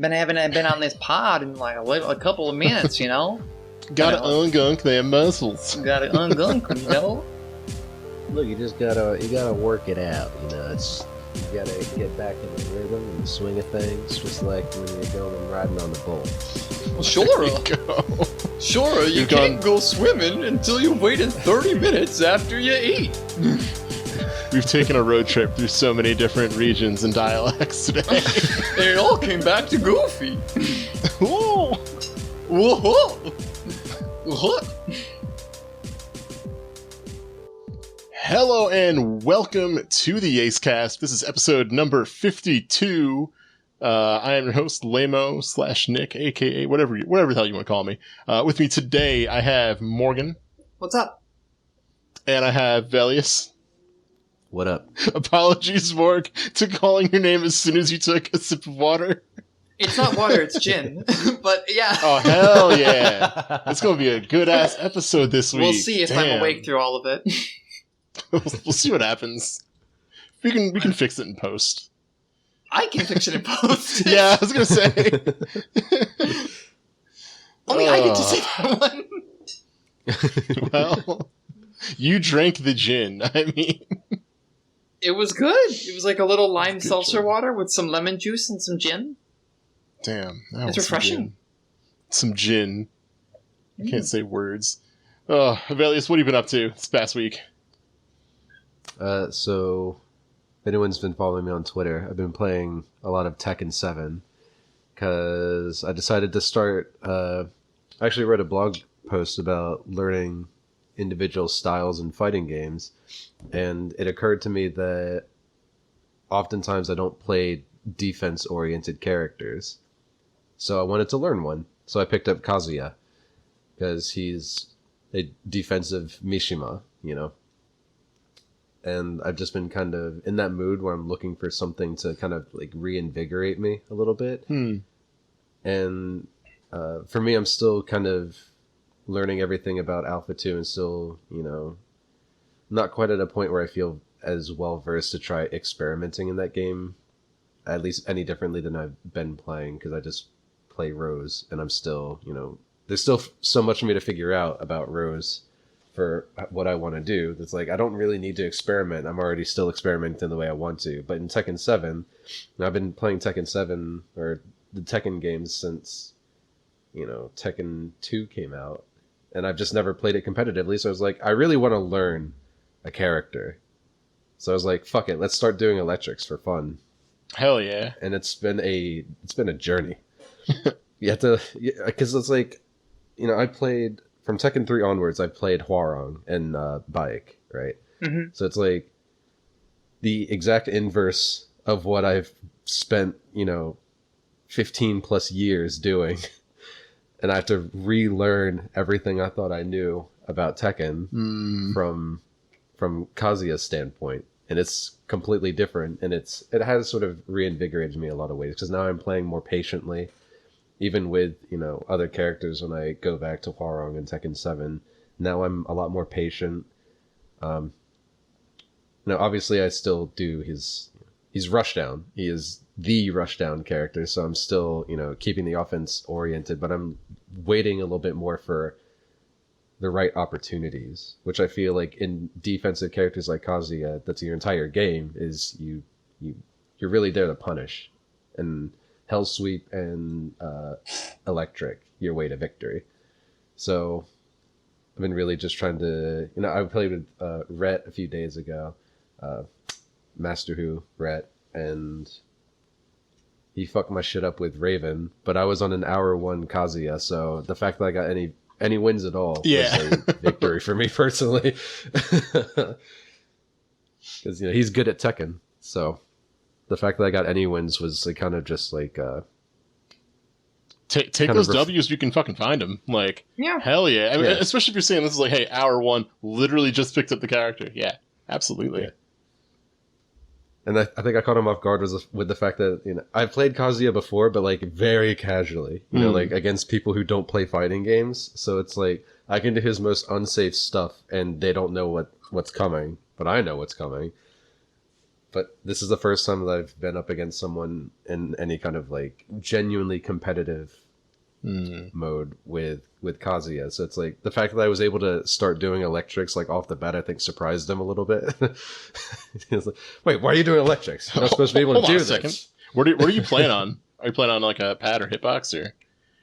haven't been on this pod in like a couple of minutes, you know. Gotta ungunk their muscles. Gotta ungunk them, you know. Look, you gotta work it out. You know, you gotta get back in the rhythm and the swing of things, just like when you're going and riding on the bull. Well, sure, you can't go swimming until you've waited 30 minutes after you eat. We've taken a road trip through so many different regions and dialects today. And it all came back to Goofy. Whoa! Whoa! What? Hello and welcome to the YASEcast. This is episode number 52. I am your host, Lamo/Nick, aka whatever the hell you want to call me. With me today, I have Morgan. What's up? And I have Velius. What up? Apologies, Morg, to calling your name as soon as you took a sip of water. It's not water, it's gin. But yeah. Oh, hell yeah. It's going to be a good-ass episode this week. We'll see if I'm awake through all of it. We'll see what happens. We can fix it in post. I can fix it in post. Yeah, I was going to say. Only I get to say that one. Well, you drank the gin. I mean... It was good. It was like a little lime seltzer water with some lemon juice and some gin. Damn. It's refreshing. Some gin. I can't say words. Oh, Velius, what have you been up to this past week? So, if anyone's been following me on Twitter, I've been playing a lot of Tekken 7 because I decided to start. I actually wrote a blog post about learning individual styles in fighting games, and it occurred to me that oftentimes I don't play defense-oriented characters, so I wanted to learn one. So I picked up Kazuya because he's a defensive Mishima, you know. And I've just been kind of in that mood where I'm looking for something to kind of like reinvigorate me a little bit. And for me, I'm still kind of learning everything about Alpha 2 and still, you know, not quite at a point where I feel as well versed to try experimenting in that game, at least any differently than I've been playing, because I just play Rose and I'm still, you know, there's still so much for me to figure out about Rose for what I want to do. It's like, I don't really need to experiment. I'm already still experimenting the way I want to. But in Tekken 7, I've been playing Tekken 7 or the Tekken games since, you know, Tekken 2 came out. And I've just never played it competitively, so I was like, I really want to learn a character. So I was like, fuck it, let's start doing electrics for fun. Hell yeah. And it's been a journey. You have to, because it's like, you know, I played, from Tekken 3 onwards, I played Hwoarang and Baek, right? Mm-hmm. So it's like the exact inverse of what I've spent, you know, 15 plus years doing. And I have to relearn everything I thought I knew about Tekken from Kazuya's standpoint, and it's completely different. And it has sort of reinvigorated me in a lot of ways because now I'm playing more patiently, even with, you know, other characters. When I go back to Hwoarang and Tekken 7, now I'm a lot more patient. Now, obviously, I still do he's Rushdown. He is the Rushdown character, so I'm still, you know, keeping the offense oriented, but I'm waiting a little bit more for the right opportunities, which I feel like in defensive characters like Kazuya, that's your entire game, is you're really there to punish, and Hell Sweep and Electric your way to victory. So I've been really just trying to, you know, I played with Rhett a few days ago, Master Who Rhett, and he fucked my shit up with Raven, but I was on an hour 1 Kazuya, so the fact that I got any wins at all was a victory for me personally. Because, you know, he's good at Tekken, so the fact that I got any wins was like, kind of just like... Take those W's, you can fucking find them. Like, yeah. Hell yeah. I mean, especially if you're saying this is like, hey, hour 1, literally just picked up the character. Yeah, absolutely. Yeah. And I think I caught him off guard with the fact that, you know, I've played Kazuya before, but like very casually, you know, like against people who don't play fighting games. So it's like I can do his most unsafe stuff and they don't know what's coming, but I know what's coming. But this is the first time that I've been up against someone in any kind of like genuinely competitive mode with Kazuya. So it's like the fact that I was able to start doing electrics like off the bat, I think surprised him a little bit. He was like, "Wait, why are you doing electrics? You're not supposed to be able to do this." What are you playing on? Are you playing on like a pad or hitbox or?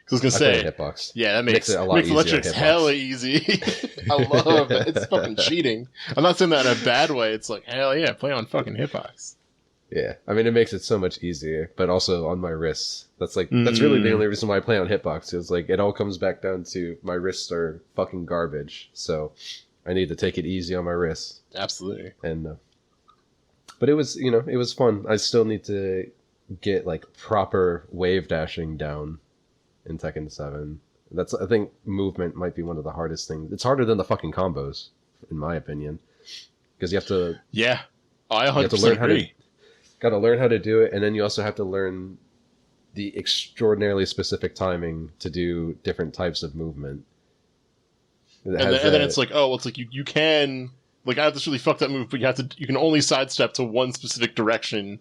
Because I was gonna say hitbox. Yeah, that makes it a lot makes easier. electrics hella easy. I love it. It's fucking cheating. I'm not saying that in a bad way. It's like hell yeah, play on fucking hitbox. Yeah, I mean it makes it so much easier, but also on my wrists. That's really the only reason why I play on hitbox. Is like it all comes back down to my wrists are fucking garbage, so I need to take it easy on my wrists. Absolutely. And but it was it was fun. I still need to get like proper wave dashing down in Tekken 7. I think movement might be one of the hardest things. It's harder than the fucking combos, in my opinion, because you have to. Yeah, I 100% agree. Got to learn how to do it, and then you also have to learn the extraordinarily specific timing to do different types of movement. And then it's like, oh, well, it's like you can like I have this really fucked up move, but you can only sidestep to one specific direction,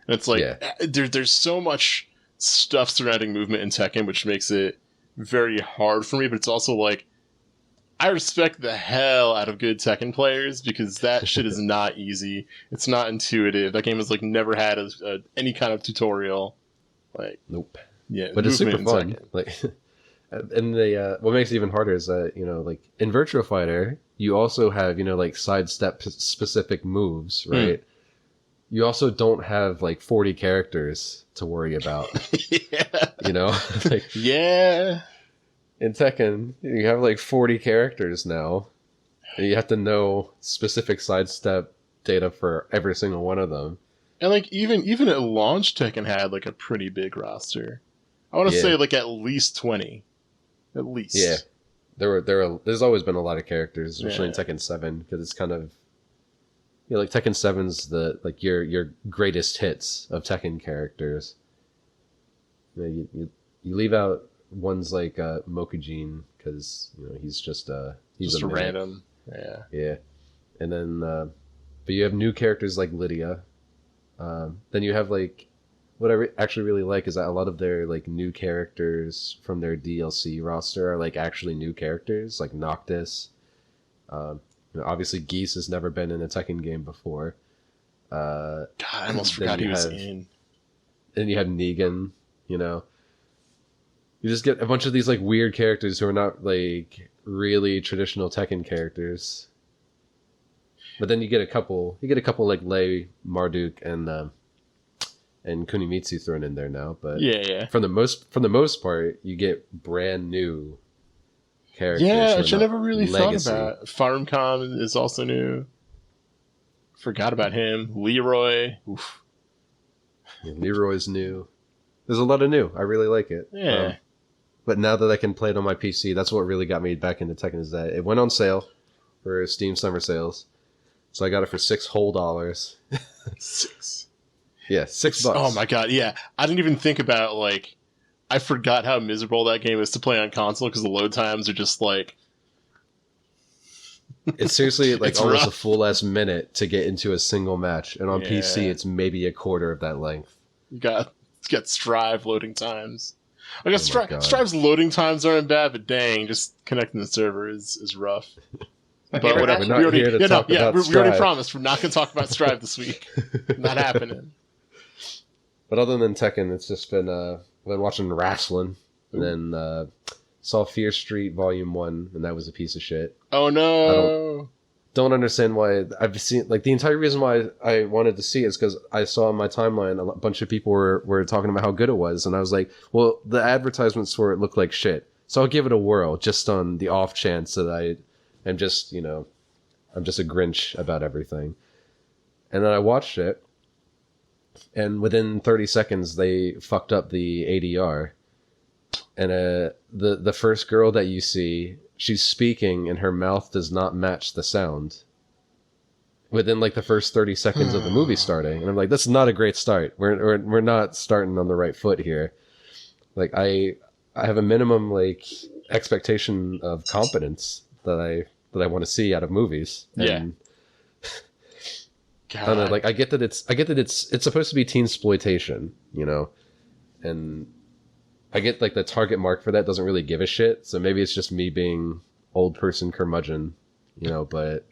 and it's like there's so much stuff surrounding movement in Tekken, which makes it very hard for me. But it's also like I respect the hell out of good Tekken players because that shit is not easy. It's not intuitive. That game has like never had any kind of tutorial. Like nope. Yeah, but it's super fun. Like, and what makes it even harder is that like in Virtua Fighter, you also have like sidestep specific moves, right? You also don't have like 40 characters to worry about. Yeah. Like, yeah. In Tekken, you have like 40 characters now. And you have to know specific sidestep data for every single one of them. And like even at launch, Tekken had like a pretty big roster. I want to say like at least 20. At least. Yeah. There's always been a lot of characters, especially in Tekken 7, because it's kind of like Tekken 7's the like your greatest hits of Tekken characters. You leave out ones like Mokujin because he's just a random. Yeah. And then but you have new characters like Lydia. Then you have like what I actually really like is that a lot of their like new characters from their DLC roster are like actually new characters, like Noctis. Obviously Geese has never been in a Tekken game before. God, I almost forgot he was in. Then you have Negan, You just get a bunch of these like weird characters who are not like really traditional Tekken characters. But then you get a couple like Lei, Marduk, and Kunimitsu thrown in there now. But yeah. For the most part, you get brand new characters. Yeah, which I never really thought about. Farmcom is also new. Forgot about him. Leroy. Oof. Yeah, Leroy's new. There's a lot of new. I really like it. Yeah. But now that I can play it on my PC, that's what really got me back into Tekken is that it went on sale for Steam Summer Sales. So I got it for $6 whole. 6. Yeah, $6. Oh my god, yeah. I didn't even think about, like, I forgot how miserable that game is to play on console because the load times are just like... It's seriously like it's almost rough. A full ass minute to get into a single match. And on PC, it's maybe a quarter of that length. You got Strive loading times. I guess Strive's loading times aren't bad, but dang, just connecting the server is rough. But whatever. We already promised we're not going to talk about Strive this week. Not happening. But other than Tekken, it's just been watching wrestling, and then saw Fear Street Volume 1, and that was a piece of shit. Oh no! I don't understand why I've seen like the entire reason why I wanted to see it is because I saw on my timeline a bunch of people were talking about how good it was, and I was like, well, the advertisements for it look like shit, so I'll give it a whirl just on the off chance that I'm just a Grinch about everything. And then I watched it, and within 30 seconds they fucked up the ADR, and the first girl that you see, she's speaking and her mouth does not match the sound within like the first 30 seconds of the movie starting. And I'm like, that's not a great start. We're not starting on the right foot here. Like I have a minimum like expectation of competence that I want to see out of movies. And I don't know, like I get that it's supposed to be teen exploitation, you know, and I get like the target mark for that doesn't really give a shit. So maybe it's just me being old person curmudgeon, you know, but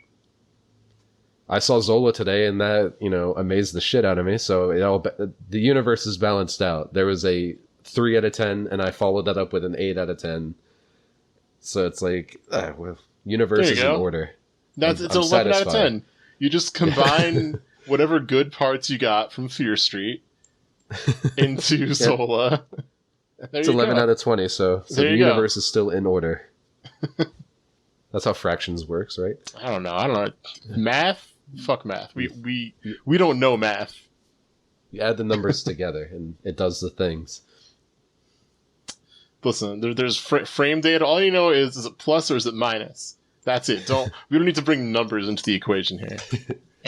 I saw Zola today and that, you know, amazed the shit out of me. So the universe is balanced out. There was a 3 out of 10 and I followed that up with an 8 out of 10. So it's like, well, universe is in order. It's 11 satisfied. Out of 10. You just combine whatever good parts you got from Fear Street into Zola. It's 11 out of 20, so the universe is still in order. That's how fractions works, right? I don't know. Math? Fuck math. We don't know math. You add the numbers together, and it does the things. Listen, there's frame data. All you know is it plus or is it minus? That's it. We don't need to bring numbers into the equation here.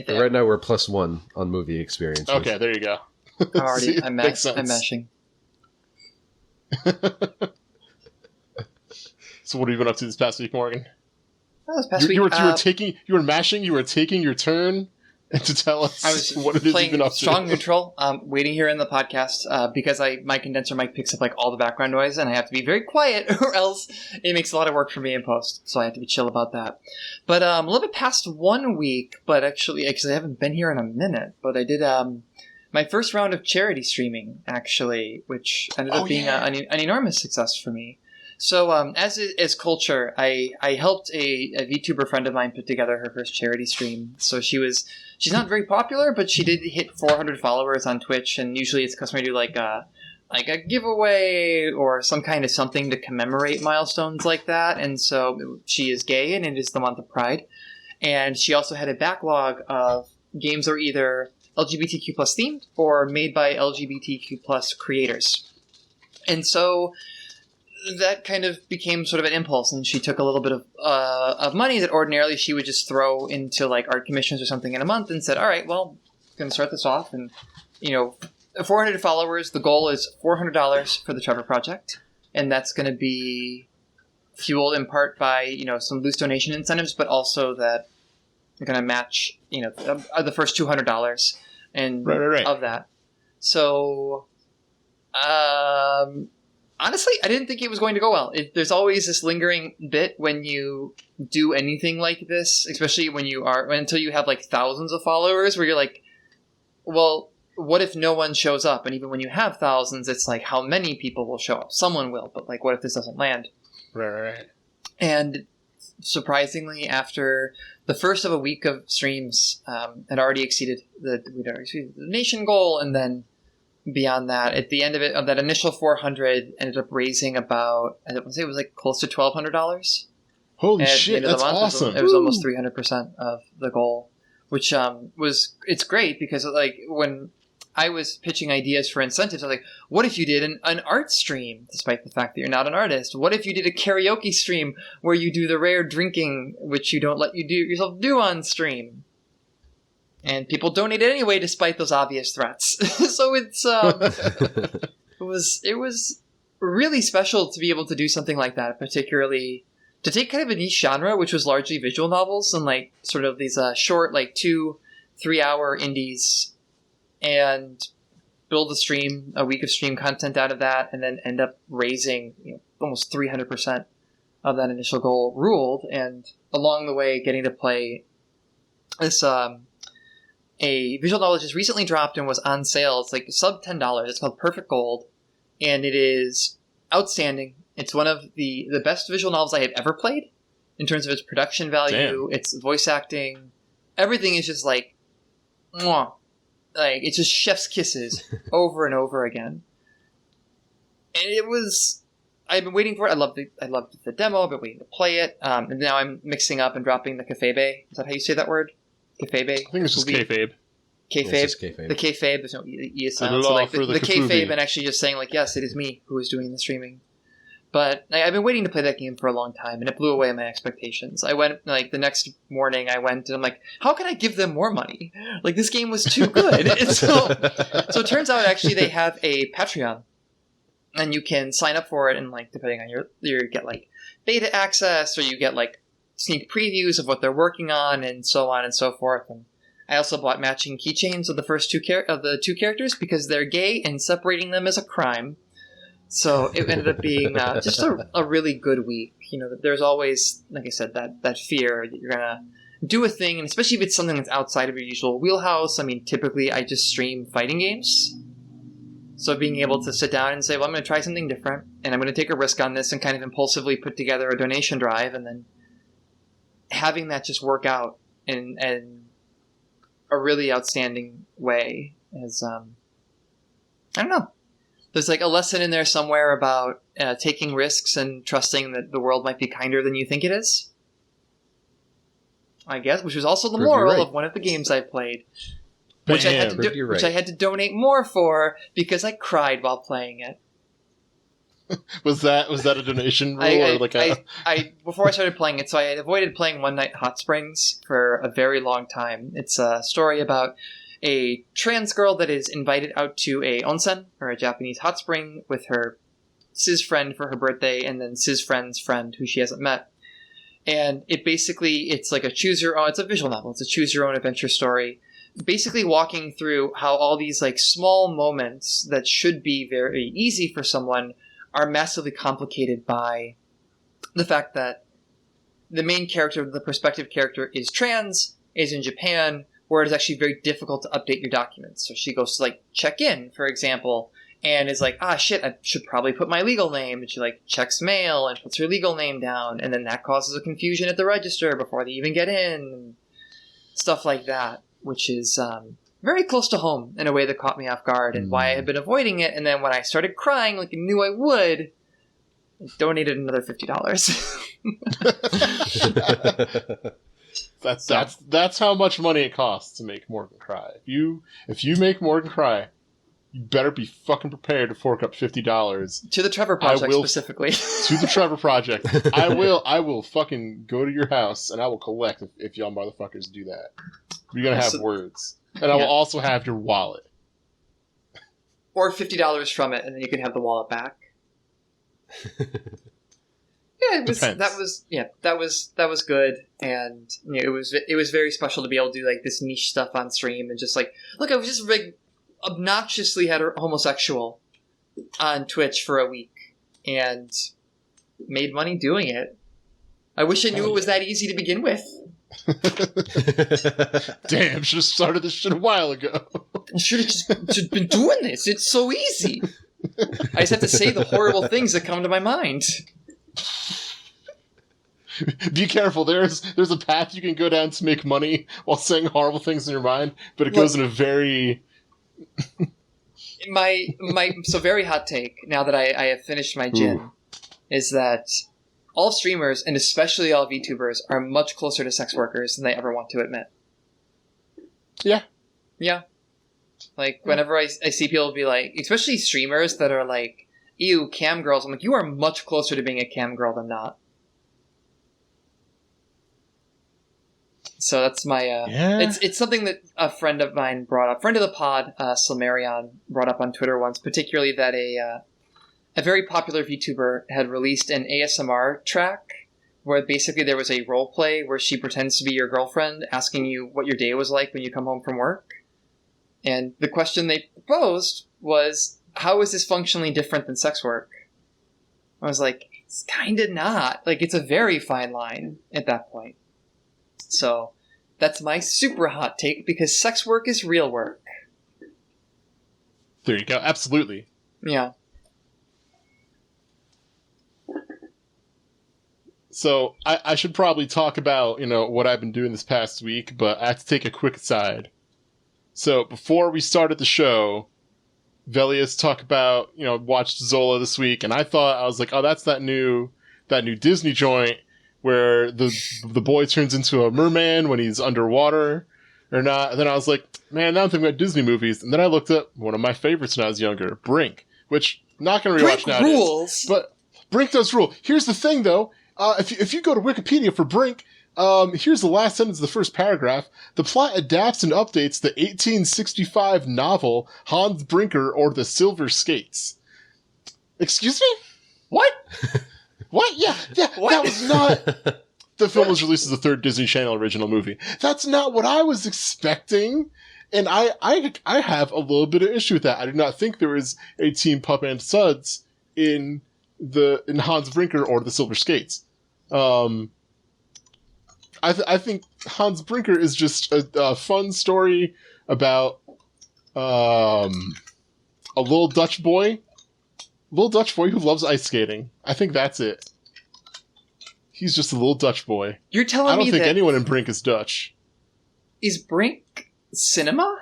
Right now we're +1 on movie experience. Okay, there you go. I'm meshing. So what have you been up to this past week, Morgan? This past week, you were taking your turn to tell us what it is you've been up to. Strong neutral, waiting here in the podcast because my condenser mic picks up like all the background noise, and I have to be very quiet, or else it makes a lot of work for me in post. So I have to be chill about that. But a little bit past 1 week, but actually, because I haven't been here in a minute, but I did my first round of charity streaming, actually, which ended up being an enormous success for me. So, as culture, I helped a VTuber friend of mine put together her first charity stream. So she's not very popular, but she did hit 400 followers on Twitch, and usually it's customary to do like a giveaway or some kind of something to commemorate milestones like that. And so she is gay, and it is the month of Pride. And she also had a backlog of games that were either LGBTQ+ themed or made by LGBTQ+ creators. And so that kind of became sort of an impulse, and she took a little bit of money that ordinarily she would just throw into like art commissions or something in a month, and said, all right, well, I'm going to start this off, and 400 followers, the goal is $400 for the Trevor Project, and that's going to be fueled in part by some loose donation incentives, but also that we're going to match the first $200 and right. of that. So honestly, I didn't think it was going to go well. There's always this lingering bit when you do anything like this, especially until you have like thousands of followers, where you're like, well, what if no one shows up? And even when you have thousands, it's like, how many people will show up? Someone will, but like, what if this doesn't land? Right. And surprisingly, after the first of a week of streams, had already exceeded the donation goal, and then beyond that, at the end of that initial 400, ended up raising about, I want to say it was like close to $1,200. Holy shit, that's awesome! It was almost 300% of the goal, which it's great because like when I was pitching ideas for incentives, I was like, what if you did an art stream, despite the fact that you're not an artist? What if you did a karaoke stream where you do the rare drinking, which you don't let yourself do on stream? And people donated anyway, despite those obvious threats. So it was really special to be able to do something like that, particularly to take kind of a niche genre, which was largely visual novels and like sort of these short, like 2-3 hour indies, and build a week of stream content out of that, and then end up raising almost 300% of that initial goal ruled, and along the way getting to play this a visual novel just recently dropped and was on sale. It's like sub $10. It's called Perfect Gold, and it is outstanding. It's one of the best visual novels I have ever played in terms of its production value, its voice acting. Everything is just like, mwah. Like, it's just chef's kisses over and over again. And I've been waiting for it. I loved the demo. I've been waiting to play it. And now I'm mixing up and dropping the kayfabe. Is that how you say that word? Kayfabe? I think it's just kayfabe. Kayfabe? The kayfabe. There's no E sound. So like the kayfabe, and actually just saying like, yes, it is me who is doing the streaming. But I've been waiting to play that game for a long time, and it blew away my expectations. I went, like, the next morning, and I'm like, how can I give them more money? Like, this game was too good. So it turns out, actually, they have a Patreon, and you can sign up for it, and, like, depending on you get, like, beta access, or you get, like, sneak previews of what they're working on, and so on and so forth. And I also bought matching keychains of the first two characters because they're gay and separating them is a crime. So it ended up being just a really good week. You know, there's always, like I said, that fear that you're gonna do a thing, and especially if it's something that's outside of your usual wheelhouse. I mean, typically I just stream fighting games. So being able to sit down and say, well, I'm going to try something different, and I'm going to take a risk on this and kind of impulsively put together a donation drive, and then having that just work out in a really outstanding way is, I don't know. There's like a lesson in there somewhere about taking risks and trusting that the world might be kinder than you think it is. I guess, which was also the moral of one of the games I played. Which I had to donate more for because I cried while playing it. Was that a donation rule before I started playing it, so I had avoided playing One Night Hot Springs for a very long time. It's a story about a trans girl that is invited out to a onsen, or a Japanese hot spring, with her cis friend for her birthday, and then cis friend's friend who she hasn't met. And it's like it's a visual novel. It's a choose your own adventure story. Basically walking through how all these like small moments that should be very easy for someone are massively complicated by the fact that the main character, the prospective character, is trans, is in Japan, where it is actually very difficult to update your documents. So she goes to like check in, for example, and is like, shit, I should probably put my legal name. And she like checks mail and puts her legal name down, and then that causes a confusion at the register before they even get in, and stuff like that. Which is very close to home in a way that caught me off guard, and why I had been avoiding it. And then when I started crying like I knew I would, I donated another $50. That's how much money it costs to make Morgan cry. If you make Morgan cry, you better be fucking prepared to fork up $50 to the Trevor Project specifically. To the Trevor Project, I will fucking go to your house and I will collect if y'all motherfuckers do that. You're gonna have words, and I will also have your wallet, or $50 from it, and then you can have the wallet back. Yeah, that was good, and it was very special to be able to do like this niche stuff on stream, and just like look, I was just like obnoxiously homosexual on Twitch for a week, and made money doing it. I wish I knew it was that easy to begin with. Damn, should have started this shit a while ago. I should have just been doing this. It's so easy. I just have to say the horrible things that come to my mind. Be careful. There's a path you can go down to make money while saying horrible things in your mind, but it goes in a very... So very hot take, now that I have finished my gin, is that all streamers, and especially all VTubers, are much closer to sex workers than they ever want to admit. Yeah. Yeah. Like, whenever I see people be like, especially streamers that are like, ew, cam girls, I'm like, you are much closer to being a cam girl than not. So that's my, it's something that a friend of mine brought up, friend of the pod, Silmarion, brought up on Twitter once, particularly that a very popular VTuber had released an ASMR track where basically there was a role play where she pretends to be your girlfriend, asking you what your day was like when you come home from work. And the question they proposed was, how is this functionally different than sex work? I was like, it's kind of not. Like, it's a very fine line at that point. So that's my super hot take, because sex work is real work. There you go. Absolutely. Yeah. So I should probably talk about, what I've been doing this past week, but I have to take a quick aside. So before we started the show, Velius talked about, watched Zola this week, and I was like, oh, that's that new Disney joint where the boy turns into a merman when he's underwater or not. And then I was like, man, now I'm thinking about Disney movies. And then I looked up one of my favorites when I was younger, Brink, which I'm not going to rewatch now. Brink rules. But Brink does rule. Here's the thing, though. If you go to Wikipedia for Brink, here's the last sentence of the first paragraph. The plot adapts and updates the 1865 novel Hans Brinker or the Silver Skates. Excuse me? What? What? Yeah. What? That was not... the film was released as a third Disney Channel original movie. That's not what I was expecting. And I have a little bit of issue with that. I did not think there was a Team Pup and Suds in Hans Brinker or the Silver Skates. I think Hans Brinker is just a fun story about a little Dutch boy who loves ice skating. I think that's it. He's just a little Dutch boy. You're telling me I don't think anyone in Brink is Dutch. Is Brink cinema?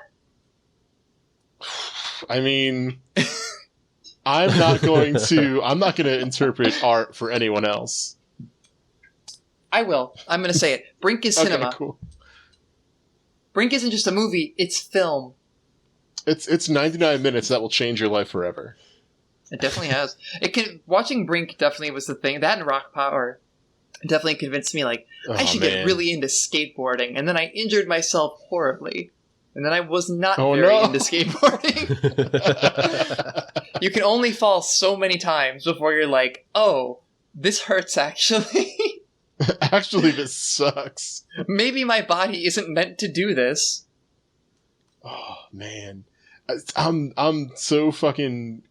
I mean, I'm not going to interpret art for anyone else. I will. I'm going to say it. Brink is cinema. Okay, cool. Brink isn't just a movie, it's film. It's 99 minutes that will change your life forever. It definitely has. Watching Brink definitely was the thing. That and Rock Power definitely convinced me, like, I should get really into skateboarding. And then I injured myself horribly. And then I was not into skateboarding. You can only fall so many times before you're like, oh, this hurts actually. Actually, this sucks. Maybe my body isn't meant to do this. Oh, man. I'm so fucking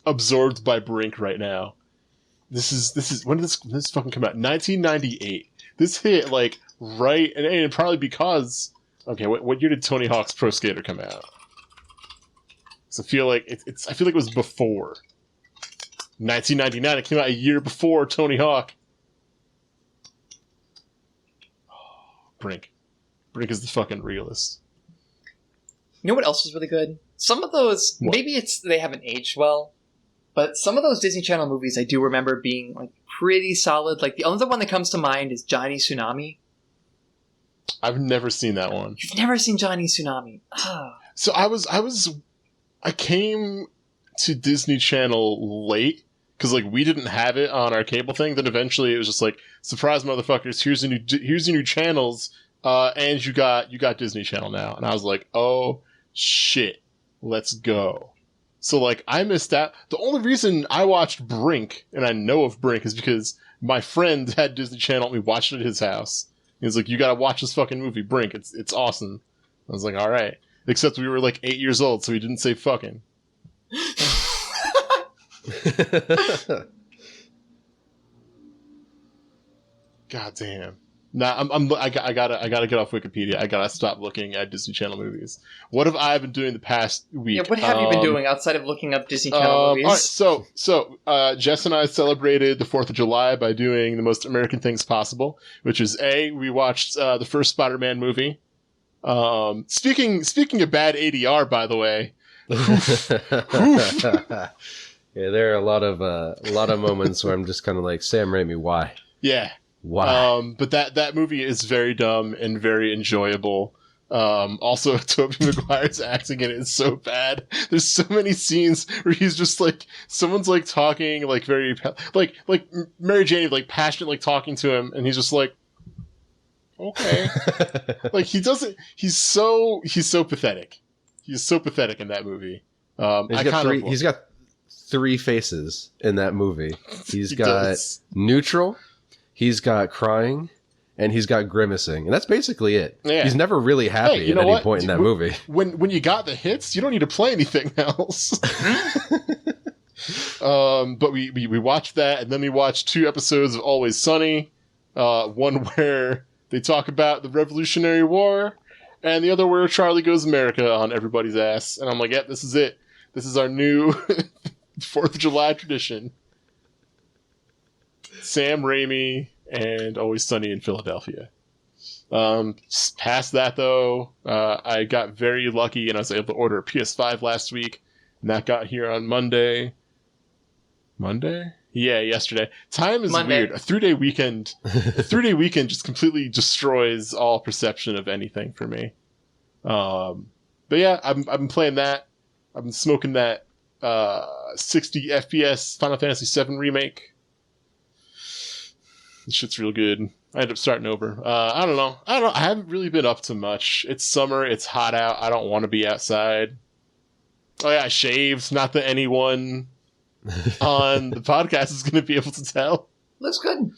absorbed by Brink right now. This is when did this fucking come out? 1998. This hit like right, and probably because what year did Tony Hawk's Pro Skater come out? So I feel like I feel like it was before 1999. It came out a year before Tony Hawk. Brink is the fucking realist. You know what else was really good? Some of those, maybe they haven't aged well, but some of those Disney Channel movies I do remember being like pretty solid. Like the only one that comes to mind is Johnny Tsunami. I've never seen that one. You've never seen Johnny Tsunami? So I came to Disney Channel late because like we didn't have it on our cable thing. Then eventually it was just like, surprise, motherfuckers! Here's your new channels, and you got Disney Channel now. And I was like, oh shit, let's go. So like I missed that. The only reason I watched Brink and I know of Brink is because my friend had Disney Channel and we watched it at his house. He was like, you gotta watch this fucking movie, Brink. It's awesome. I was like, all right. Except we were like 8 years old, so he didn't say fucking. God damn. Nah, I gotta get off Wikipedia. I gotta stop looking at Disney Channel movies. What have I been doing the past week? Yeah, what have you been doing outside of looking up Disney Channel movies? All right, so Jess and I celebrated the 4th of July by doing the most American things possible, which is we watched the first Spider-Man movie. Speaking of bad ADR, by the way. Yeah, there are a lot of moments where I'm just kind of like, Sam Raimi, why? Yeah. Why? But that movie is very dumb and very enjoyable. Also, Tobey Maguire's acting in it is so bad. There's so many scenes where he's just like, someone's like talking, like very, like Mary Jane, like passionate, like talking to him, and he's just like, okay. Like he's so pathetic. He's so pathetic in that movie. He's got 3 faces in that movie. He's got neutral, he's got crying, and he's got grimacing. And that's basically it. Yeah. He's never really happy at any point in that movie. When you got the hits, you don't need to play anything else. But we watched that, and then we watched 2 episodes of Always Sunny. One where they talk about the Revolutionary War, and the other where Charlie Goes America on everybody's ass. And I'm like, yep, this is it. This is our new 4th of July tradition. Sam Raimi and Always Sunny in Philadelphia. Past that, though, I got very lucky and I was able to order a PS5 last week. And that got here on Monday. Monday? Yeah, yesterday. Time is weird. A 3-day weekend. A 3-day weekend just completely destroys all perception of anything for me. But yeah, I've been playing that. I've been smoking that 60 FPS Final Fantasy VII remake. This shit's real good. I ended up starting over. I don't know. I haven't really been up to much. It's summer. It's hot out. I don't want to be outside. Oh yeah, I shaved. Not that anyone on the podcast is going to be able to tell. Looks good.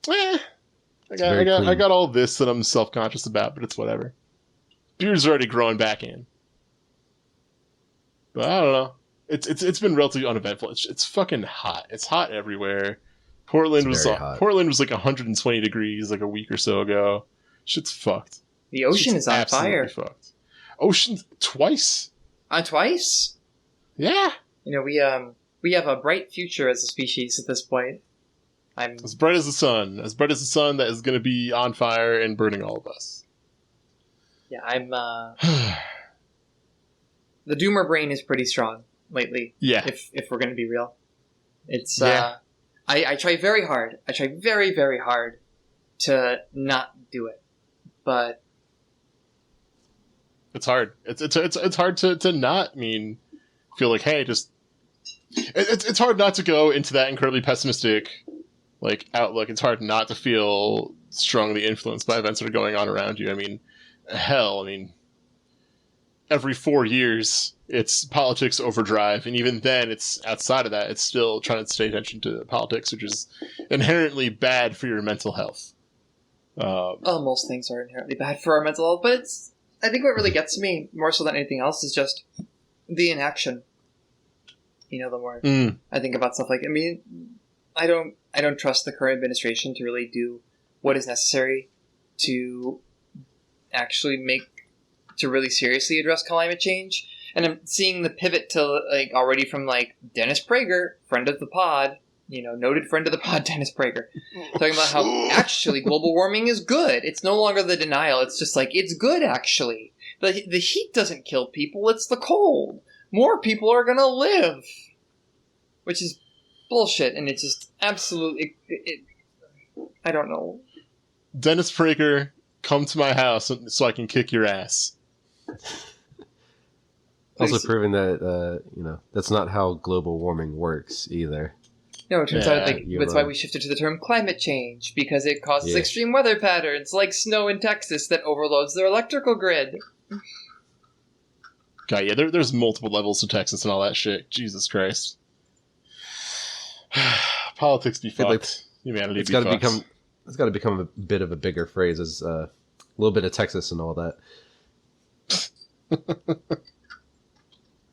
I got all this that I'm self-conscious about, but it's whatever. Beard's already growing back in. But I don't know. It's been relatively uneventful. It's fucking hot. It's hot everywhere. Portland was like 120 degrees like a week or so ago. Shit's fucked. The ocean is on fire. Fucked. Ocean twice. Twice? Yeah. You know, we have a bright future as a species at this point. I'm as bright as the sun. As bright as the sun that is going to be on fire and burning all of us. Yeah, I'm the doomer brain is pretty strong lately. Yeah. If we're going to be real. It's I try very hard. I try very, very hard to not do it. But it's hard. It's hard to not feel like, hey, just it's hard not to go into that incredibly pessimistic like outlook. It's hard not to feel strongly influenced by events that are going on around you. Every 4 years it's politics overdrive, and even then it's outside of that, it's still trying to stay attention to politics, which is inherently bad for your mental health. Most things are inherently bad for our mental health, but I think what really gets me more so than anything else is just the inaction. The more I think about stuff I don't trust the current administration to really do what is necessary to actually to really seriously address climate change. And I'm seeing the pivot to already from Dennis Prager, friend of the pod, noted friend of the pod, Dennis Prager, talking about how actually global warming is good. It's no longer the denial. It's just it's good actually. The heat doesn't kill people. It's the cold. More people are going to live. Which is bullshit. And it's just absolutely... I don't know. Dennis Prager, come to my house so I can kick your ass. Also proving that, that's not how global warming works either. No, it turns out that's why we shifted to the term climate change, because it causes extreme weather patterns, like snow in Texas that overloads their electrical grid. God, yeah, there's multiple levels to Texas and all that shit. Jesus Christ. Politics be fucked. Humanity be fucked. It's got to become a bit of a bigger phrase as a little bit of Texas and all that.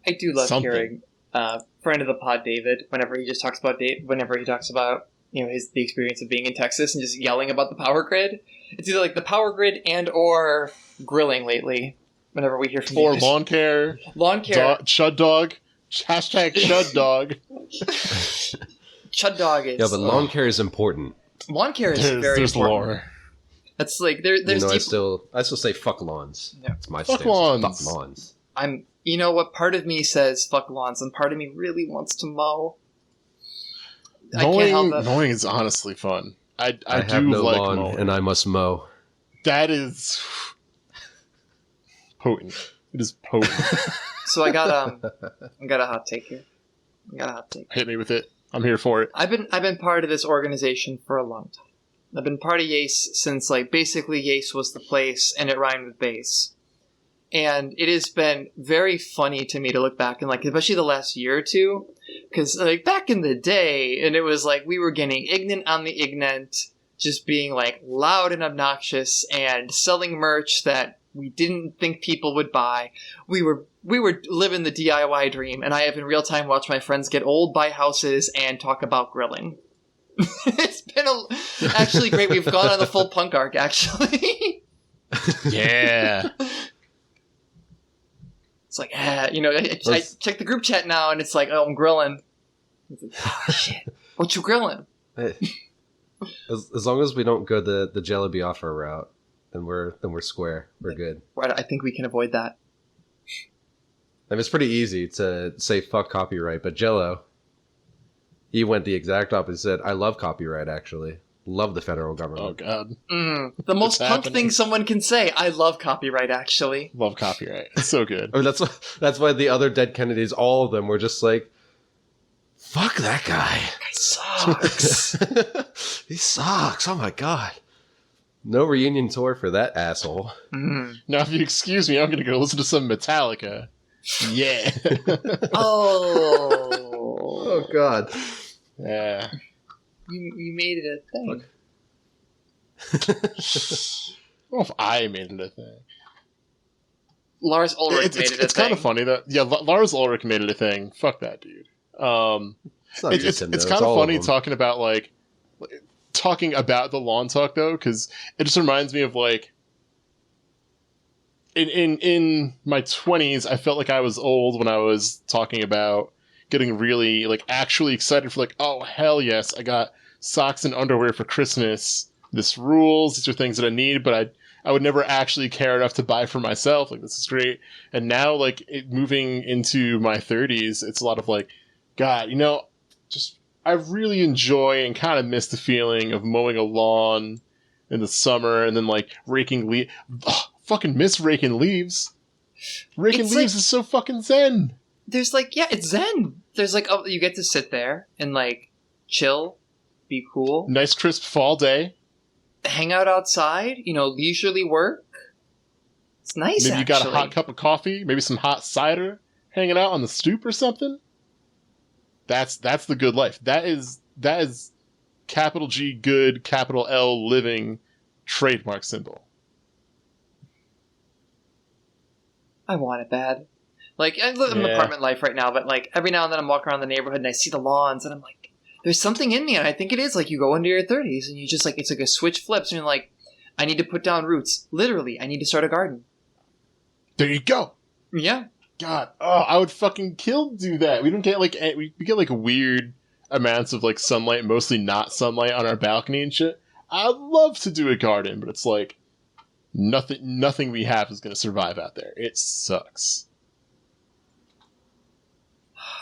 I do love hearing friend of the pod David whenever he talks about the experience of being in Texas and just yelling about the power grid. It's either the power grid and or grilling lately. Whenever we hear from or lawn care, chud dog, hashtag chud dog. Chud dog is but lawn care is important. Lawn care is very important. Lore. That's there's I still say fuck lawns. Yeah. It's my fuck stance. Lawns. Fuck lawns. What part of me says fuck lawns and part of me really wants to mow. Mowing is honestly fun. I have do no like lawn mowing. and I must mow. That is potent. It is potent. So I got a hot take here. Hit me with it. I'm here for it. I've been part of this organization for a long time. I've been part of YASE since basically YASE was the place and it rhymed with base. And it has been very funny to me to look back and especially the last year or two, because back in the day, and it was we were getting ignorant on the ignorant, just being loud and obnoxious and selling merch that we didn't think people would buy. We were living the DIY dream, and I have in real time watched my friends get old, buy houses, and talk about grilling. It's been actually great. We've gone on the full punk arc, actually. Yeah. It's I check the group chat now, and it's oh, I'm grilling. Oh, shit. What you grilling? As long as we don't go the Jello Biafra route, then we're square. We're good. Right, I think we can avoid that. It's pretty easy to say fuck copyright, but Jello, he went the exact opposite. I love copyright, actually. Love the federal government. Oh, God. The most punk thing someone can say. I love copyright, actually. Love copyright. It's so good. That's why the other dead Kennedys, all of them, were just fuck that guy. He sucks. He sucks. Oh, my God. No reunion tour for that asshole. Now, if you excuse me, I'm going to go listen to some Metallica. Yeah. Oh, God. Yeah. You made it a thing. Well, if I made it a thing. Lars Ulrich made it a thing. It's kind of funny that Lars Ulrich made it a thing. Fuck that dude. It's kind of funny talking about the lawn talk though, because it just reminds me of like in my 20s, I felt like I was old when I was talking about getting really like actually excited for like, oh hell yes, I got socks and underwear for Christmas. This rules. These are things that I need, but I would never actually care enough to buy for myself. Like, this is great. And now, like, moving into my 30s, it's a lot of like, God, I really enjoy and kind of miss the feeling of mowing a lawn in the summer and then like raking leaves. Fucking miss raking leaves. Raking leaves is so fucking zen. There's like, yeah, it's zen. There's like, you get to sit there and like chill, be cool. Nice crisp fall day. Hang out outside, leisurely work. It's nice, Maybe you got a hot cup of coffee, maybe some hot cider, hanging out on the stoop or something. That's the good life. That is capital G good, capital L living trademark symbol. I want it bad. Like, I live in apartment life right now, but like every now and then I'm walking around the neighborhood and I see the lawns and I'm like, there's something in me, and I think it is like you go into your 30s and you just like, it's like a switch flips and you're like, I need to put down roots. Literally, I need to start a garden. There you go. Yeah. God, I would fucking kill to do that. We don't get like, we get like weird amounts of like sunlight, mostly not sunlight on our balcony and shit. I'd love to do a garden, but it's like nothing we have is going to survive out there. It sucks.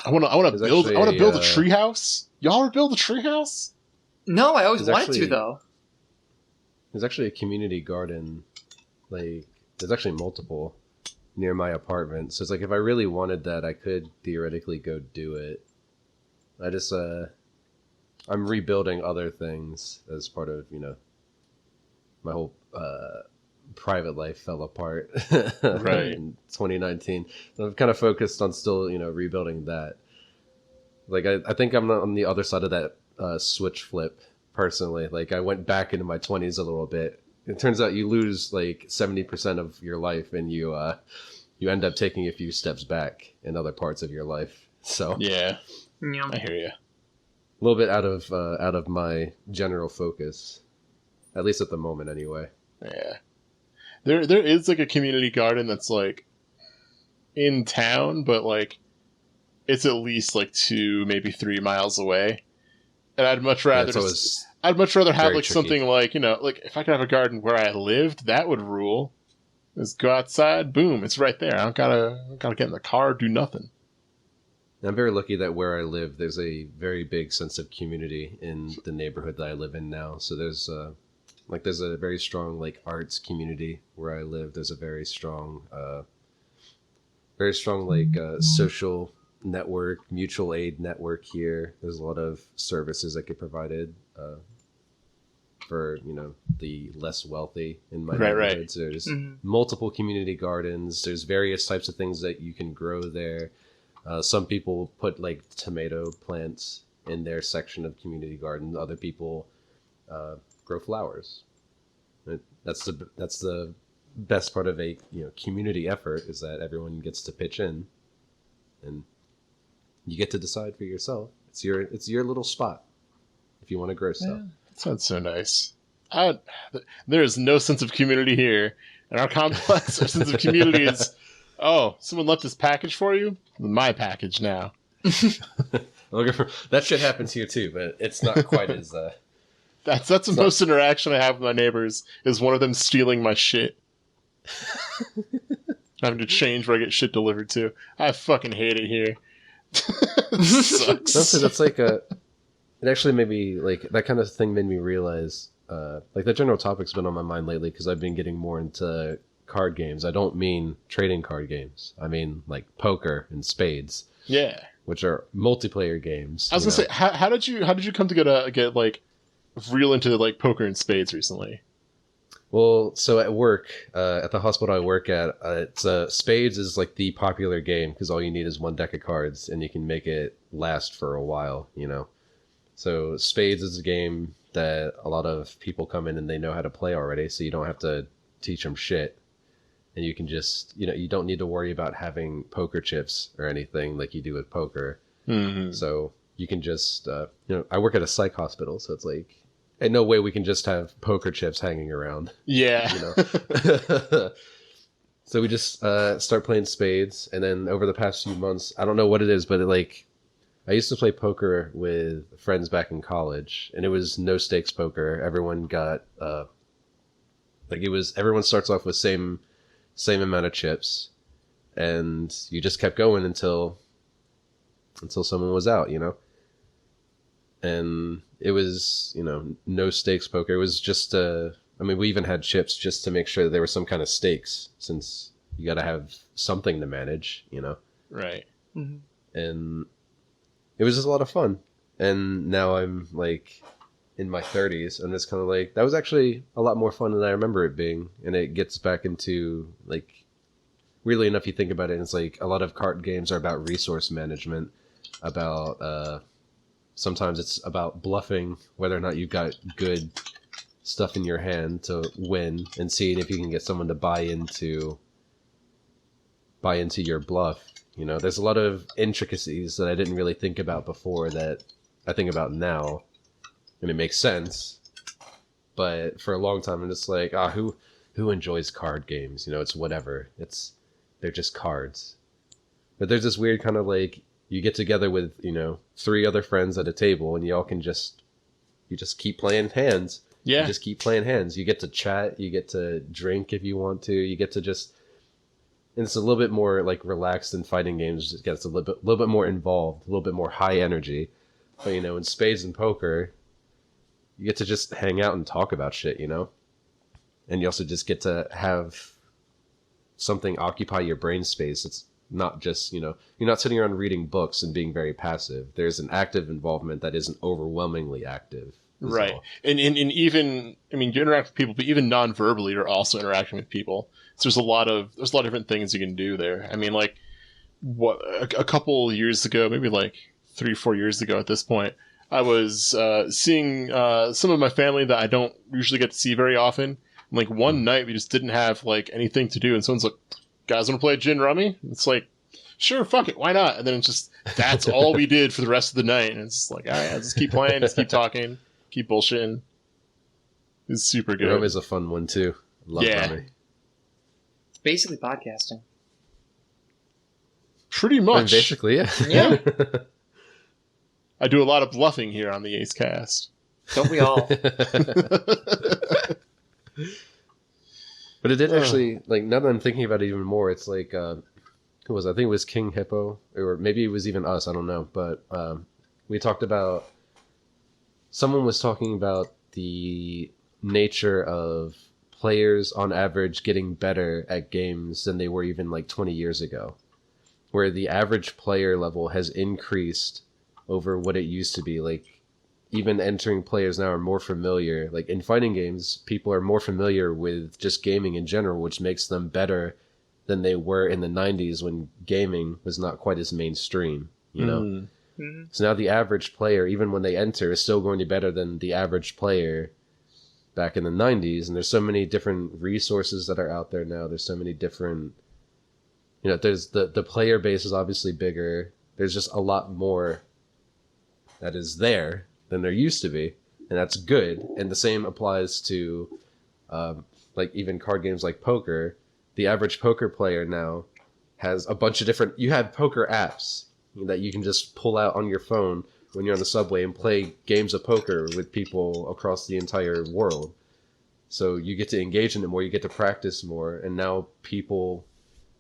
I want to build a treehouse. Y'all ever build a treehouse? No, I always wanted to though. There's actually a community garden. Like, there's actually multiple near my apartment. So it's like if I really wanted that, I could theoretically go do it. I just I'm rebuilding other things as part of my whole private life fell apart right in 2019. So I've kind of focused on still rebuilding that. Like I think I'm on the other side of that switch flip personally. Like I went back into my 20s a little bit. It turns out you lose like 70% of your life, and you end up taking a few steps back in other parts of your life. So yeah. I hear you. A little bit out of my general focus, at least at the moment, anyway. Yeah, there is like a community garden that's like in town, but like it's at least like 2, maybe 3 miles away. And I'd much rather have like something like like if I could have a garden where I lived, that would rule. Just go outside, boom, it's right there. I don't gotta get in the car or do nothing. I'm very lucky that where I live, there's a very big sense of community in the neighborhood that I live in now. So there's a very strong like arts community where I live. There's a very strong social network, mutual aid network here. There's a lot of services that get provided for the less wealthy in my neighborhood. Right. So there's multiple community gardens. There's various types of things that you can grow there. Some people put like tomato plants in their section of community garden. Other people grow flowers. That's the best part of a community effort, is that everyone gets to pitch in, and you get to decide for yourself. It's your little spot if you want to grow stuff. Yeah, that sounds so nice. There is no sense of community here. In our complex, our sense of community is, oh, someone left this package for you? My package now. That shit happens here too, but it's not quite as... That's the most interaction I have with my neighbors, is one of them stealing my shit. Having to change where I get shit delivered to. I fucking hate it here. It sucks. That's like it actually made me, like, that kind of thing made me realize, like, that general topic's been on my mind lately because I've been getting more into card games. I don't mean trading card games. I mean, like, poker and spades. Yeah. Which are multiplayer games. I was gonna say, how did you come to get like real into like poker and spades recently? Well, so at work, at the hospital I work at, it's spades is like the popular game because all you need is one deck of cards and you can make it last for a while, So spades is a game that a lot of people come in and they know how to play already, so you don't have to teach them shit. And you can just, you don't need to worry about having poker chips or anything like you do with poker. Mm-hmm. So you can just, I work at a psych hospital, so it's like, in no way we can just have poker chips hanging around. Yeah. So we just start playing spades, and then over the past few months, I don't know what it is, but I used to play poker with friends back in college, and it was no stakes poker. Everyone got everyone starts off with same amount of chips, and you just kept going until someone was out, And it was, no stakes poker. It was just we even had chips just to make sure that there was some kind of stakes, since you got to have something to manage, Right. Mm-hmm. And it was just a lot of fun. And now I'm in my 30s, and it's kind of that was actually a lot more fun than I remember it being. And it gets back into weirdly enough, you think about it, and it's a lot of card games are about resource management, about sometimes it's about bluffing, whether or not you've got good stuff in your hand to win, and seeing if you can get someone to buy into your bluff. There's a lot of intricacies that I didn't really think about before that I think about now, and it makes sense. But for a long time, I'm just who enjoys card games? It's whatever. They're just cards. But there's this weird kind of you get together with 3 other friends at a table, and you all can just keep playing hands. Yeah. You just keep playing hands. You get to chat. You get to drink if you want to. You get to just. And it's a little bit more relaxed than fighting games. It gets a little bit more involved, a little bit more high energy. But in spades and poker, you get to just hang out and talk about shit, And you also just get to have something occupy your brain space. It's not just, you're not sitting around reading books and being very passive. There's an active involvement that isn't overwhelmingly active. Right. And even, you interact with people, but even non-verbally, you're also interacting with people. So there's a lot of different things you can do there. A couple years ago, maybe 3-4 years ago at this point, I was seeing some of my family that I don't usually get to see very often. And, one night we just didn't have anything to do, and someone's like, "Guys, want to play Gin Rummy?" It's sure, fuck it, why not? And then it's just, that's all we did for the rest of the night. And it's all right, just keep playing, just keep talking, keep bullshitting. It's super good. Rummy is a fun one too. Love Rummy. It's basically podcasting. Pretty much. Basically, yeah. Yeah. I do a lot of bluffing here on the YASEcast. Don't we all? But it did actually, now that I'm thinking about it even more, it's who was it? I think it was King Hippo, or maybe it was even us, I don't know. But we talked about, someone was talking about the nature of players on average getting better at games than they were even 20 years ago. Where the average player level has increased over what it used to be. Even entering players now are more familiar. In fighting games, people are more familiar with just gaming in general, which makes them better than they were in the 90s when gaming was not quite as mainstream, Mm-hmm. So now the average player, even when they enter, is still going to be better than the average player back in the 90s. And there's so many different resources that are out there now. There's so many different, there's the player base is obviously bigger. There's just a lot more that is there than there used to be, and that's good. And the same applies to even card games like poker. The average poker player now has a bunch of different, you have poker apps that you can just pull out on your phone when you're on the subway and play games of poker with people across the entire world. So you get to engage in it more, you get to practice more, and now people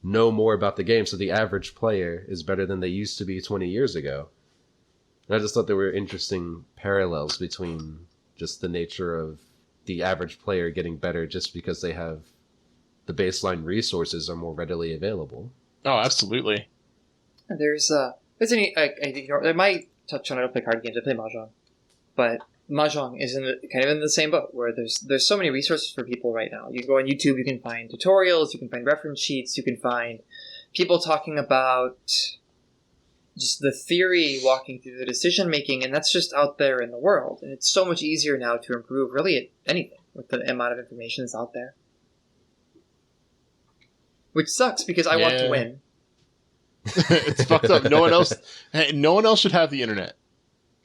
know more about the game, so the average player is better than they used to be 20 years ago. And I just thought there were interesting parallels between just the nature of the average player getting better just because they have the baseline resources are more readily available. Oh, absolutely. I might touch on, I don't play card games, I play Mahjong. But Mahjong is kind of in the same boat, where there's so many resources for people right now. You go on YouTube, you can find tutorials, you can find reference sheets, you can find people talking about just the theory walking through the decision making, and that's just out there in the world. And it's so much easier now to improve really at anything with the amount of information that's out there. Which sucks because I want to win. It's fucked up. No one else should have the internet.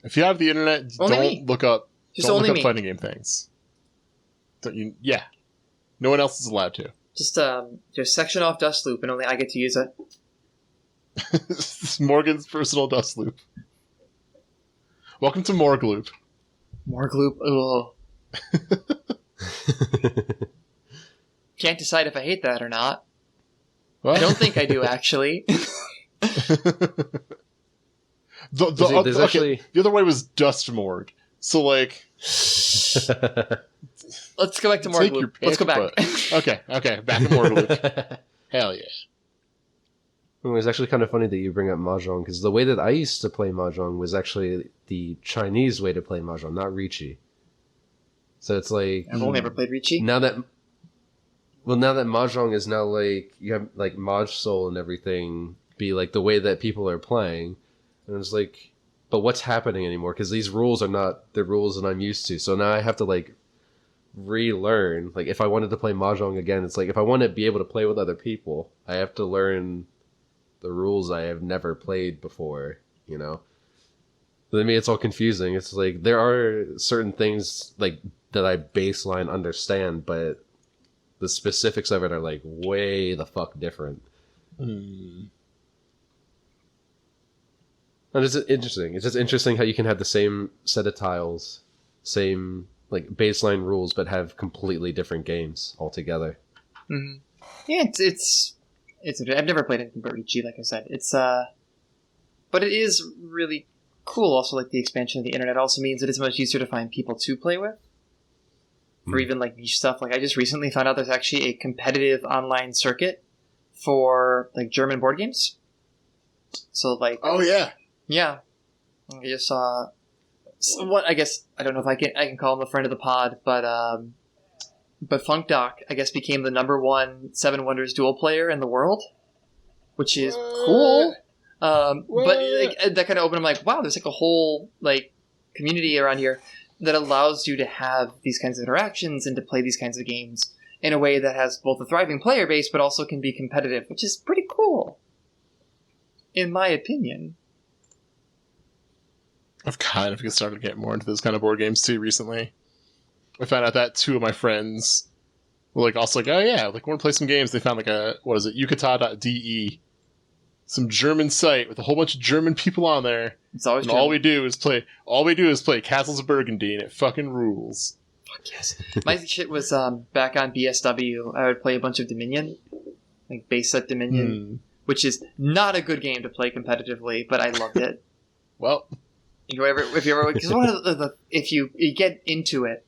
If you have the internet, don't look up fighting game things. No one else is allowed to. Just section off Dust Loop and only I get to use it. This is Morgan's personal Dust Loop. Welcome to Morgloop. Morgloop, ugh. Can't decide if I hate that or not. Well. I don't think I do, actually. The other way was Dust Morg. So, like... Let's go back to Morgloop. Let's go back. Okay, back to Morgloop. Hell yeah. It was actually kind of funny that you bring up Mahjong, because the way that I used to play Mahjong was actually the Chinese way to play Mahjong, not Riichi. So it's like... I've only ever played Riichi. Now that Mahjong is now like, you have like Maj Soul and everything be like the way that people are playing, and it's like, but what's happening anymore? Because these rules are not the rules that I'm used to. So now I have to like relearn. Like if I wanted to play Mahjong again, it's like if I want to be able to play with other people, I have to learn the rules I have never played before, you know? But to me, it's all confusing. It's like there are certain things like that I baseline understand, but the specifics of it are like way the fuck different. And it's interesting. It's just interesting how you can have the same set of tiles, same like baseline rules, but have completely different games altogether. Mm-hmm. Yeah, it's I've never played anything but Riichi, like I said. But it is really cool. Also, like the expansion of the internet also means that it's much easier to find people to play with. For even like niche stuff. Like I just recently found out there's actually a competitive online circuit for like German board games. So like, oh yeah. I just saw what I guess I don't know if I can call him a friend of the pod, but Funk Doc I guess became the #1 Seven Wonders dual player in the world, which is cool. But like, that kind of opened. I'm like, wow, there's like a whole like community around here that allows you to have these kinds of interactions and to play these kinds of games in a way that has both a thriving player base but also can be competitive, which is pretty cool, in my opinion. I've kind of started to get more into those kind of board games too recently. I found out that two of my friends were like also like, oh yeah, like want to play some games. They found like yukata.de, some German site with a whole bunch of German people on there. It's always all we do is play Castles of Burgundy, and it fucking rules. Fuck yes. My shit was back on BSW. I would play a bunch of Dominion, like base set Dominion, which is not a good game to play competitively, but I loved it. Well, if you ever because one of the if you get into it,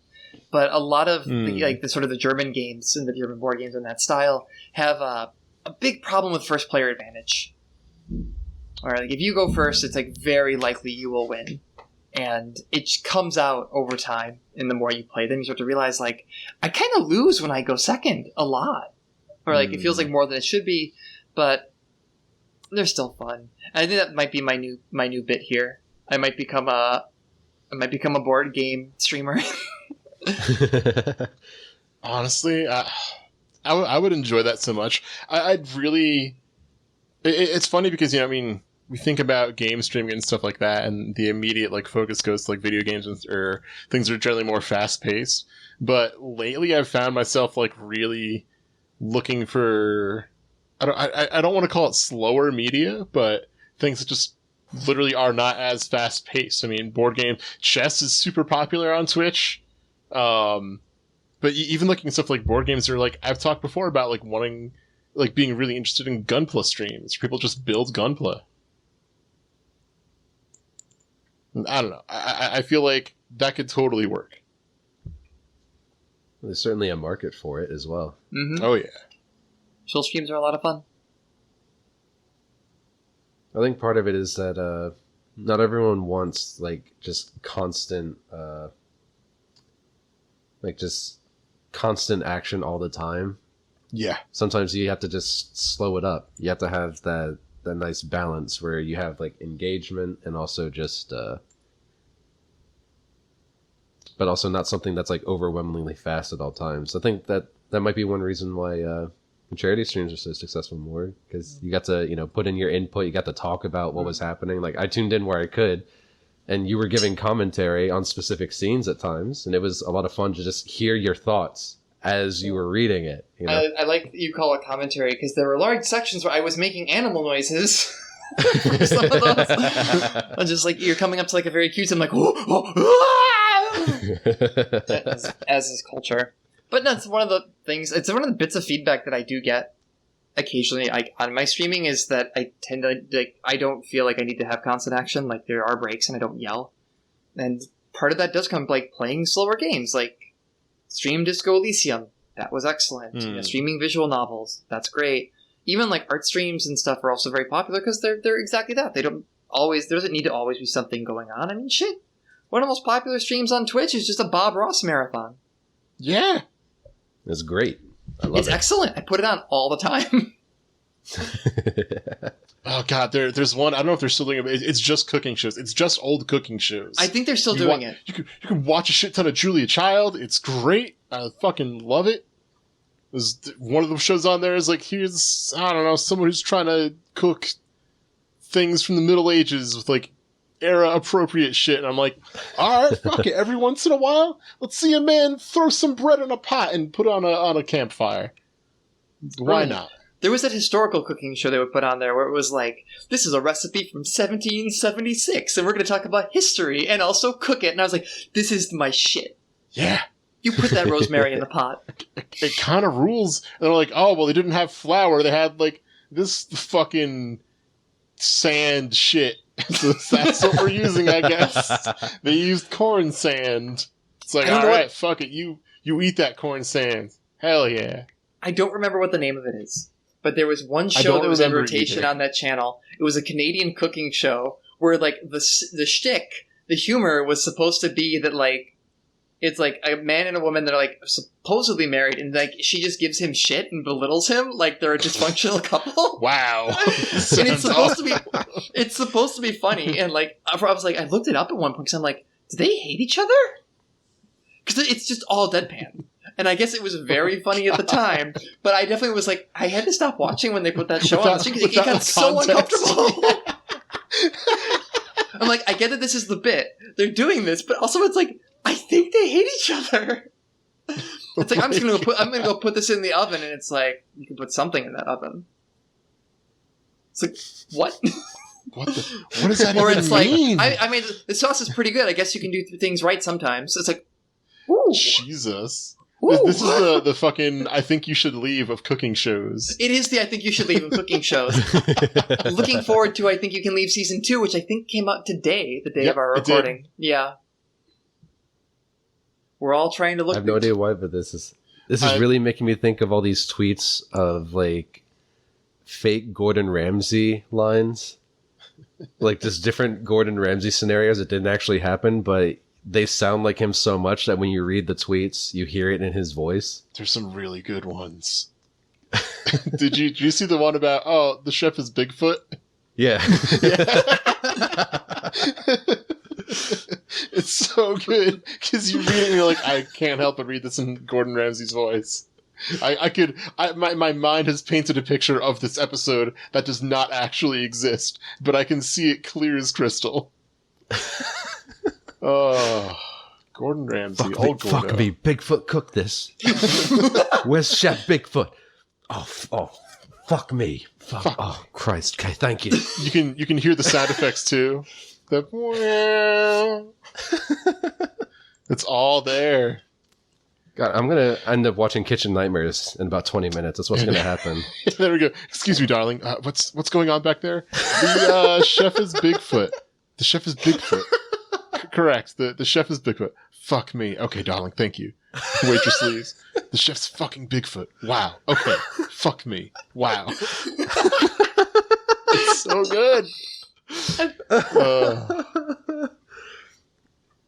but a lot of like the sort of the German games and the German board games in that style have a big problem with first player advantage. Or like if you go first, it's like very likely you will win, and it comes out over time. And the more you play them, you start to realize like I kind of lose when I go second a lot, or like it feels like more than it should be, but they're still fun. And I think that might be my new bit here. I might become a board game streamer. Honestly, I would enjoy that so much. I'd really. It's funny because, you know, I mean, we think about game streaming and stuff like that, and the immediate like focus goes to like video games or things that are generally more fast paced. But lately, I've found myself like really looking for I don't want to call it slower media, but things that just literally are not as fast paced. I mean, board game chess is super popular on Twitch. But even looking at stuff like board games are like I've talked before about like wanting. Like being really interested in Gunpla streams. People just build Gunpla. I don't know. I feel like that could totally work. There's certainly a market for it as well. Mm-hmm. Oh yeah. Chill streams are a lot of fun. I think part of it is that not everyone wants like just constant action all the time. Yeah. Sometimes you have to just slow it up. You have to have that nice balance where you have like engagement and also just but also not something that's like overwhelmingly fast at all times. I think that might be one reason why charity streams are so successful more, because you got to, put in your input, you got to talk about what was happening. Like I tuned in where I could, and you were giving commentary on specific scenes at times, and it was a lot of fun to just hear your thoughts as you were reading it. I like that you call it commentary, because there were large sections where I was making animal noises. For some of those. I'm just like, you're coming up to like a very cute, I'm like, as is culture. But that's one of the things, it's one of the bits of feedback that I do get occasionally on my streaming, is that I tend to, like, I don't feel like I need to have constant action. Like, there are breaks and I don't yell. And part of that does come like playing slower games, like stream Disco Elysium. That was excellent. Streaming visual novels. That's great. Even like art streams and stuff are also very popular because they're exactly that. There doesn't need to always be something going on. I mean, shit. One of the most popular streams on Twitch is just a Bob Ross marathon. Yeah. It's great. I love it. It's excellent. I put it on all the time. Oh god, there's one. I don't know if they're still doing it. It's just cooking shows. It's just old cooking shows. I think they're still doing it. You can watch a shit ton of Julia Child. It's great. I fucking love it. There's one of the shows on there is like, here's, I don't know, someone who's trying to cook things from the Middle Ages with like era appropriate shit, and I'm like, all right, fuck it. Every once in a while, let's see a man throw some bread in a pot and put it on a campfire. Why not? There was that historical cooking show they would put on there where it was like, this is a recipe from 1776, and we're going to talk about history and also cook it. And I was like, this is my shit. Yeah. You put that rosemary in the pot. It kind of rules. And they're like, oh, well, they didn't have flour. They had like this fucking sand shit. So that's what we're using, I guess. They used corn sand. It's like, all right, fuck it. You eat that corn sand. Hell yeah. I don't remember what the name of it is. But there was one show that was in rotation on that channel. It was a Canadian cooking show where, like, the shtick, the humor was supposed to be that, like, it's like a man and a woman that are like supposedly married, and like she just gives him shit and belittles him like they're a dysfunctional couple. Wow. And it's supposed to be funny, and like I was like, I looked it up at one point because I'm like, do they hate each other? Because it's just all deadpan. And I guess it was very funny at the time, but I definitely was like, I had to stop watching when they put that show on the screen because it got so uncomfortable. I'm like, I get that this is the bit. They're doing this, but also it's like, I think they hate each other. It's like, I'm gonna go put this in the oven, and it's like, you can put something in that oven. It's like, what? What does that or even it's mean? Like, I mean, the sauce is pretty good. I guess you can do things right sometimes. It's like, ooh. Jesus. This is the fucking I think you should leave of cooking shows. It is the I think you should leave of cooking shows. Looking forward to I think you can leave season 2, which I think came out today, the day of our recording. Yeah. We're all trying to look. I have no idea why, but this is really making me think of all these tweets of like fake Gordon Ramsay lines, like just different Gordon Ramsay scenarios that didn't actually happen, but they sound like him so much that when you read the tweets, you hear it in his voice. There's some really good ones. Did you see the one about the chef is Bigfoot? Yeah. It's so good because you read it and you're like, I can't help but read this in Gordon Ramsay's voice. My mind has painted a picture of this episode that does not actually exist, but I can see it clear as crystal. Oh, Gordon Ramsay, old Gordo. Fuck me, Bigfoot cooked this. Where's Chef Bigfoot? Oh, fuck me. Fuck. Oh, Christ. Okay, thank you. You can hear the sound effects too. It's all there. God, I'm going to end up watching Kitchen Nightmares in about 20 minutes. That's what's going to happen. There we go. Excuse me, darling. What's going on back there? The chef is Bigfoot. The chef is Bigfoot. Correct. The chef is Bigfoot. Fuck me. Okay, darling. Thank you. Waitress leaves. The chef's fucking Bigfoot. Wow. Okay. Fuck me. Wow. It's so good.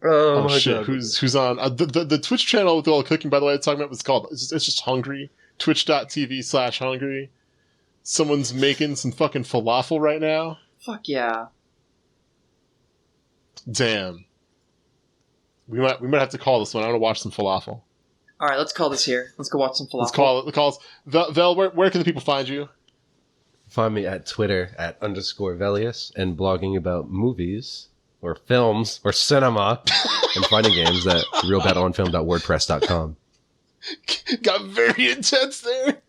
Oh shit! God. Who's on the Twitch channel with all the cooking? By the way, I'm talking about what's called. It's just Hungry. Twitch.tv/Hungry. Someone's making some fucking falafel right now. Fuck yeah. Damn. We might have to call this one. I want to watch some falafel. All right, let's call this here. Let's go watch some falafel. Let's call it. Vel, where can the people find you? Find me at Twitter at _Velius and blogging about movies or films or cinema and fighting games at realbattleonfilm.wordpress.com. Got very intense there.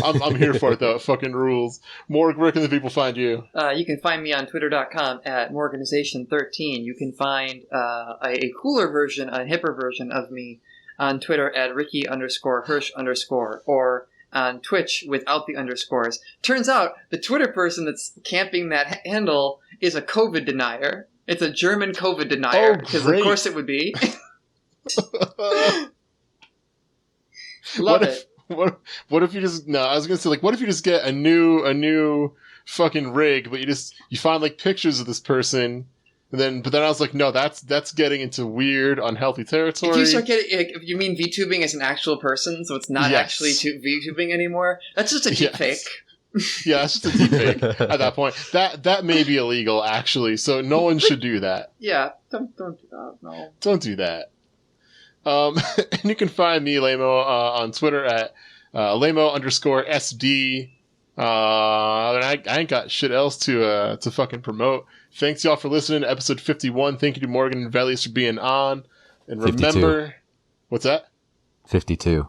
I'm here for it though. It fucking rules. Morg, where can the people find you? You can find me on twitter.com at Morganization13. You can find a cooler version, a hipper version of me on Twitter at Ricky_Hirsch_ or on Twitch without the underscores. Turns out the Twitter person that's camping that handle is a COVID denier. It's a German COVID denier, because of course it would be. Love it. What if you just I was gonna say, like, what if you just get a new fucking rig, but you find like pictures of this person, but then I was like, no, that's getting into weird, unhealthy territory. If you start getting, if you mean VTubing as an actual person, so it's not actually VTubing anymore, that's just a deep fake. Yeah, it's just a deep fake at that point. That may be illegal, actually, so no one should do that. Yeah, don't do that, no. Don't do that. And you can find me, Lamo, on Twitter at Lamo_SD. And I ain't got shit else to fucking promote. Thanks y'all for listening to episode 51. Thank you to Morgan and Velius for being on. And remember, 52. What's that? 52.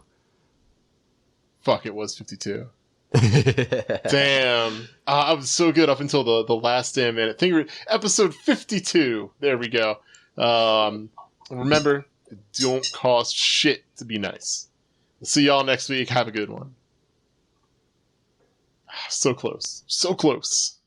Fuck, it was 52. Damn. I was so good up until the last damn minute. Episode 52. There we go. Remember, it don't cost shit to be nice. See y'all next week. Have a good one. So close. So close.